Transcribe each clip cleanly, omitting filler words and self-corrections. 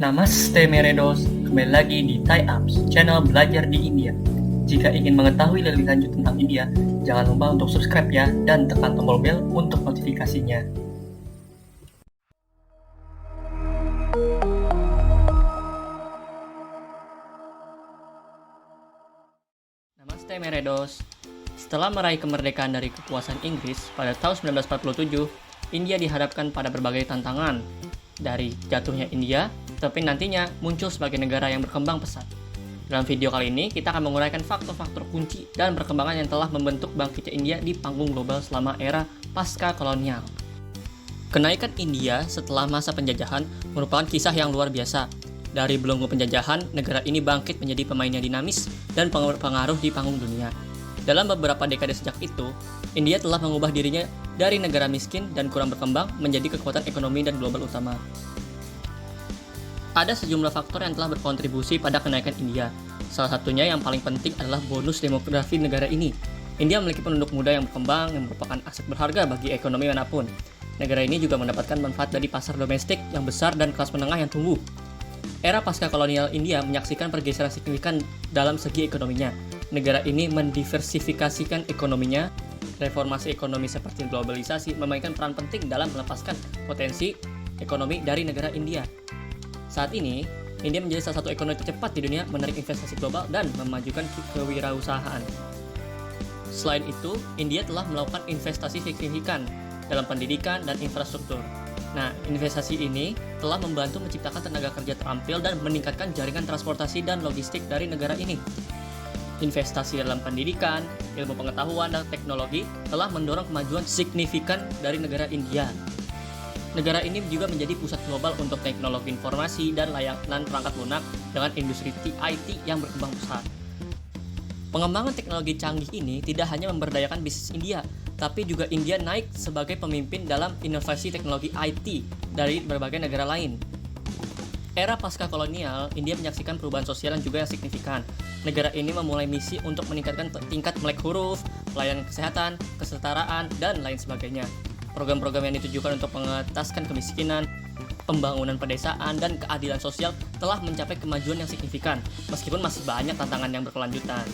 Namaste Meredos, kembali lagi di Thai Apps, channel belajar di India. Jika ingin mengetahui lebih lanjut tentang India, jangan lupa untuk subscribe ya, dan tekan tombol bel untuk notifikasinya. Namaste Meredos. Setelah meraih kemerdekaan dari kekuasaan Inggris pada tahun 1947, India dihadapkan pada berbagai tantangan. Dari jatuhnya India, tapi nantinya muncul sebagai negara yang berkembang pesat. Dalam video kali ini, kita akan menguraikan faktor-faktor kunci dan perkembangan yang telah membentuk bangkitnya India di panggung global selama era pasca kolonial. Kenaikan India setelah masa penjajahan merupakan kisah yang luar biasa. Dari belenggu penjajahan, negara ini bangkit menjadi pemain yang dinamis dan pengaruh di panggung dunia. Dalam beberapa dekade sejak itu, India telah mengubah dirinya dari negara miskin dan kurang berkembang menjadi kekuatan ekonomi dan global utama. Ada sejumlah faktor yang telah berkontribusi pada kenaikan India. Salah satunya yang paling penting adalah bonus demografi negara ini. India memiliki penduduk muda yang berkembang yang merupakan aset berharga bagi ekonomi manapun. Negara ini juga mendapatkan manfaat dari pasar domestik yang besar dan kelas menengah yang tumbuh. Era pasca kolonial India menyaksikan pergeseran signifikan dalam segi ekonominya. Negara ini mendiversifikasikan ekonominya. Reformasi ekonomi seperti globalisasi memainkan peran penting dalam melepaskan potensi ekonomi dari negara India. Saat ini, India menjadi salah satu ekonomi tercepat di dunia menarik investasi global dan memajukan kewirausahaan. Selain itu, India telah melakukan investasi signifikan dalam pendidikan dan infrastruktur. Nah, investasi ini telah membantu menciptakan tenaga kerja terampil dan meningkatkan jaringan transportasi dan logistik dari negara ini. Investasi dalam pendidikan, ilmu pengetahuan, dan teknologi telah mendorong kemajuan signifikan dari negara India. Negara ini juga menjadi pusat global untuk teknologi informasi dan layanan perangkat lunak dengan industri IT yang berkembang pesat. Pengembangan teknologi canggih ini tidak hanya memberdayakan bisnis India, tapi juga India naik sebagai pemimpin dalam inovasi teknologi IT dari berbagai negara lain. Era pasca kolonial, India menyaksikan perubahan sosial yang juga yang signifikan. Negara ini memulai misi untuk meningkatkan tingkat melek huruf, pelayanan kesehatan, kesetaraan, dan lain sebagainya. Program-program yang ditujukan untuk mengentaskan kemiskinan, pembangunan pedesaan, dan keadilan sosial telah mencapai kemajuan yang signifikan, meskipun masih banyak tantangan yang berkelanjutan.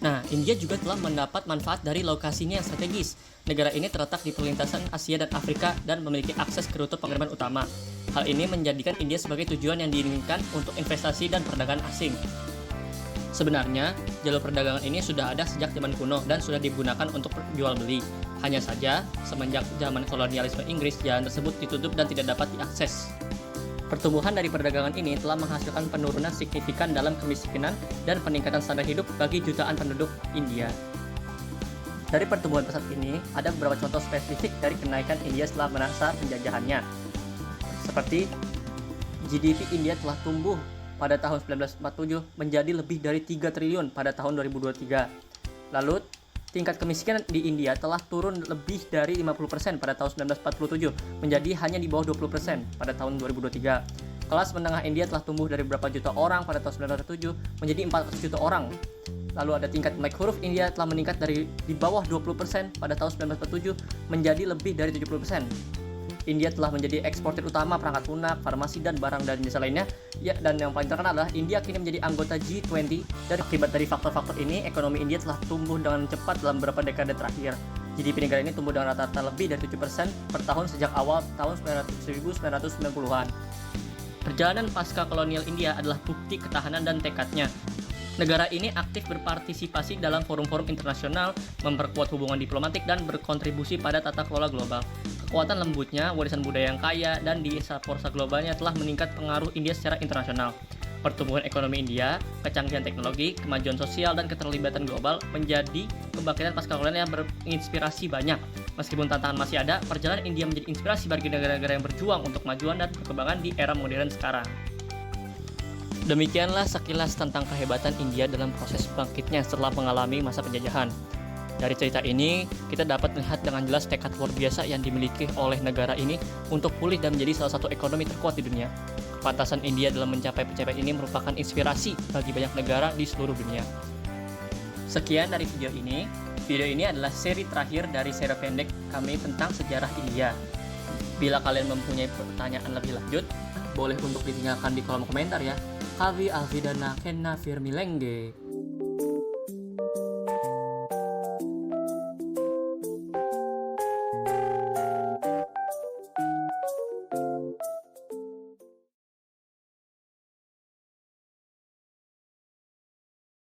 Nah, India juga telah mendapat manfaat dari lokasinya yang strategis. Negara ini terletak di perlintasan Asia dan Afrika dan memiliki akses ke rute pengiriman utama. Hal ini menjadikan India sebagai tujuan yang diinginkan untuk investasi dan perdagangan asing. Sebenarnya, jalur perdagangan ini sudah ada sejak zaman kuno dan sudah digunakan untuk jual beli. Hanya saja, semenjak zaman kolonialisme Inggris, jalan tersebut ditutup dan tidak dapat diakses. Pertumbuhan dari perdagangan ini telah menghasilkan penurunan signifikan dalam kemiskinan dan peningkatan standar hidup bagi jutaan penduduk India. Dari pertumbuhan pesat ini, ada beberapa contoh spesifik dari kenaikan India setelah masa penjajahannya. Seperti GDP India telah tumbuh pada tahun 1947 menjadi lebih dari 3 triliun pada tahun 2023. Lalu, tingkat kemiskinan di India telah turun lebih dari 50% pada tahun 1947 menjadi hanya di bawah 20% pada tahun 2023. Kelas menengah India telah tumbuh dari beberapa juta orang pada tahun 1907 menjadi 400 juta orang. Lalu ada tingkat melek huruf India telah meningkat dari di bawah 20% pada tahun 1947 menjadi lebih dari 70%. India telah menjadi eksportir utama perangkat lunak, farmasi, dan barang dan jasa lainnya. Ya, dan yang paling terkenal adalah India kini menjadi anggota G20. Dan akibat dari faktor-faktor ini, ekonomi India telah tumbuh dengan cepat dalam beberapa dekade terakhir. GDP negara ini tumbuh dengan rata-rata lebih dari 7% per tahun sejak awal tahun 1990-an. Perjalanan pasca kolonial India adalah bukti ketahanan dan tekadnya. Negara ini aktif berpartisipasi dalam forum-forum internasional, memperkuat hubungan diplomatik, dan berkontribusi pada tata kelola global. Kekuatan lembutnya, warisan budaya yang kaya, dan diaspora globalnya telah meningkat pengaruh India secara internasional. Pertumbuhan ekonomi India, kecanggihan teknologi, kemajuan sosial, dan keterlibatan global menjadi kebangkitan pasca kolonial yang berinspirasi banyak. Meskipun tantangan masih ada, perjalanan India menjadi inspirasi bagi negara-negara yang berjuang untuk kemajuan dan perkembangan di era modern sekarang. Demikianlah sekilas tentang kehebatan India dalam proses bangkitnya setelah mengalami masa penjajahan. Dari cerita ini, kita dapat melihat dengan jelas tekad luar biasa yang dimiliki oleh negara ini untuk pulih dan menjadi salah satu ekonomi terkuat di dunia. Kepantasan India dalam mencapai pencapaian ini merupakan inspirasi bagi banyak negara di seluruh dunia. Sekian dari video ini. Video ini adalah seri terakhir dari seri pendek kami tentang sejarah India. Bila kalian mempunyai pertanyaan lebih lanjut, boleh untuk ditinggalkan di kolom komentar ya. Kavi Alvidana Kenna Firmilengge.